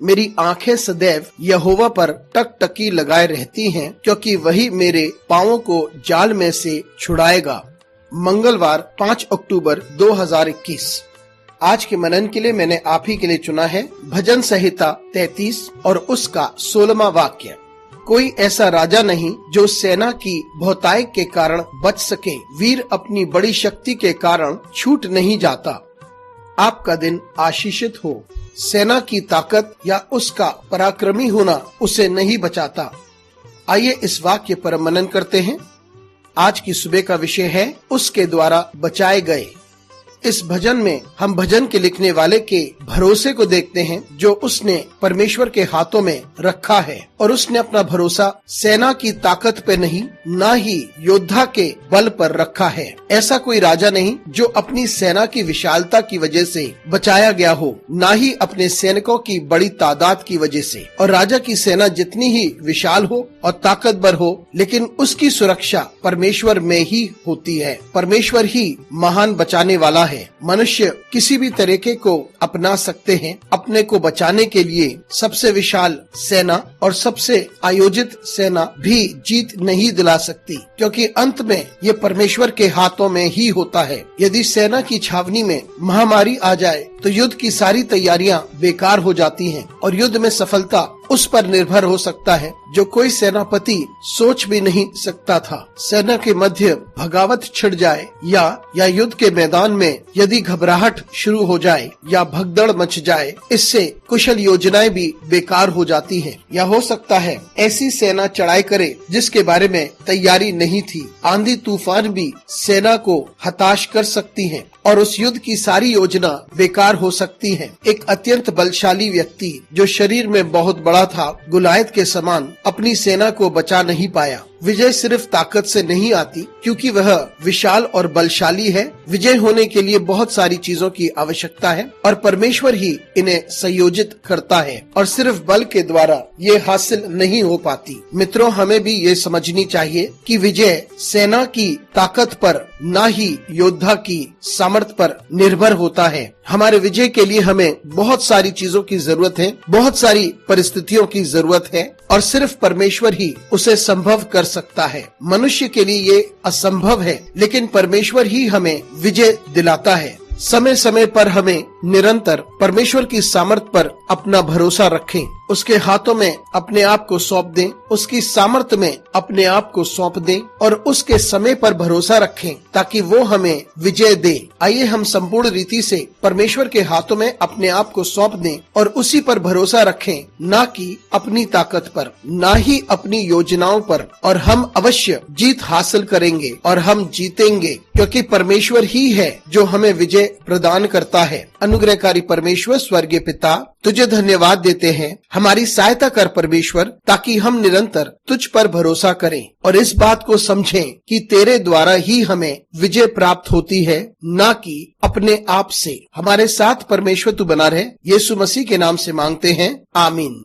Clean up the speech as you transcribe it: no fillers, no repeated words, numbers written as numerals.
मेरी आंखें सदैव यहोवा पर टकटकी लगाए रहती हैं, क्योंकि वही मेरे पांवों को जाल में से छुड़ाएगा। मंगलवार 5 अक्टूबर 2021। आज के मनन के लिए मैंने आप ही के लिए चुना है भजन संहिता 33 और उसका 16वां वाक्य। कोई ऐसा राजा नहीं जो सेना की बहुतायत के कारण बच सके, वीर अपनी बड़ी शक्ति के कारण छूट नहीं जाता। आपका दिन आशीषित हो। सेना की ताकत या उसका पराक्रमी होना उसे नहीं बचाता। आइए इस वाक्य पर मनन करते हैं। आज की सुबह का विषय है उसके द्वारा बचाए गए। इस भजन में हम भजन के लिखने वाले के भरोसे को देखते हैं जो उसने परमेश्वर के हाथों में रखा है, और उसने अपना भरोसा सेना की ताकत पे नहीं, ना ही योद्धा के बल पर रखा है। ऐसा कोई राजा नहीं जो अपनी सेना की विशालता की वजह से बचाया गया हो, ना ही अपने सैनिकों की बड़ी तादाद की वजह से। और राजा की सेना जितनी ही विशाल हो और ताकतवर हो, लेकिन उसकी सुरक्षा परमेश्वर में ही होती है। परमेश्वर ही महान बचाने वाला है। मनुष्य किसी भी तरीके को अपना सकते हैं अपने को बचाने के लिए। सबसे विशाल सेना और सबसे आयोजित सेना भी जीत नहीं दिला सकती, क्योंकि अंत में ये परमेश्वर के हाथों में ही होता है। यदि सेना की छावनी में महामारी आ जाए तो युद्ध की सारी तैयारियां बेकार हो जाती हैं, और युद्ध में सफलता उस पर निर्भर हो सकता है जो कोई सेनापति सोच भी नहीं सकता था। सेना के मध्य भगावत छिड़ जाए या युद्ध के मैदान में यदि घबराहट शुरू हो जाए या भगदड़ मच जाए, इससे कुशल योजनाएं भी बेकार हो जाती हैं। या हो सकता है ऐसी सेना चढ़ाई करे जिसके बारे में तैयारी नहीं थी। आंधी तूफान भी सेना को हताश कर सकती हैं और उस युद्ध की सारी योजना बेकार हो सकती है। एक अत्यंत बलशाली व्यक्ति जो शरीर में बहुत बड़ा था, गुलायत के समान, अपनी सेना को बचा नहीं पाया। विजय सिर्फ ताकत से नहीं आती, क्योंकि वह विशाल और बलशाली है। विजय होने के लिए बहुत सारी चीजों की आवश्यकता है और परमेश्वर ही इन्हें संयोजित करता है, और सिर्फ बल के द्वारा ये हासिल नहीं हो पाती। मित्रों, हमें भी ये समझनी चाहिए कि विजय सेना की ताकत पर, ना ही योद्धा की सामर्थ्य पर निर्भर होता है। हमारे विजय के लिए हमें बहुत सारी चीजों की जरूरत है, बहुत सारी परिस्थितियों की जरूरत है, और सिर्फ परमेश्वर ही उसे संभव कर सकता है। मनुष्य के लिए ये असंभव है, लेकिन परमेश्वर ही हमें विजय दिलाता है। समय समय पर हमें निरंतर परमेश्वर की सामर्थ्य पर अपना भरोसा रखें, उसके हाथों में अपने आप को सौंप दें, उसकी सामर्थ्य में अपने आप को सौंप दें और उसके समय पर भरोसा रखें, ताकि वो हमें विजय दे। आइए हम संपूर्ण रीति से परमेश्वर के हाथों में अपने आप को सौंप दें और उसी पर भरोसा रखें, ना कि अपनी ताकत पर, ना ही अपनी योजनाओं पर। और हम अवश्य जीत हासिल करेंगे और हम जीतेंगे, क्योंकि परमेश्वर ही है जो हमें विजय प्रदान करता है। अनुग्रहकारी परमेश्वर स्वर्गीय पिता, तुझे धन्यवाद देते हैं। हमारी सहायता कर परमेश्वर, ताकि हम निरंतर तुझ पर भरोसा करें और इस बात को समझें कि तेरे द्वारा ही हमें विजय प्राप्त होती है, ना कि अपने आप से। हमारे साथ परमेश्वर तू बना रहे। यीशु मसीह के नाम से मांगते हैं, आमीन।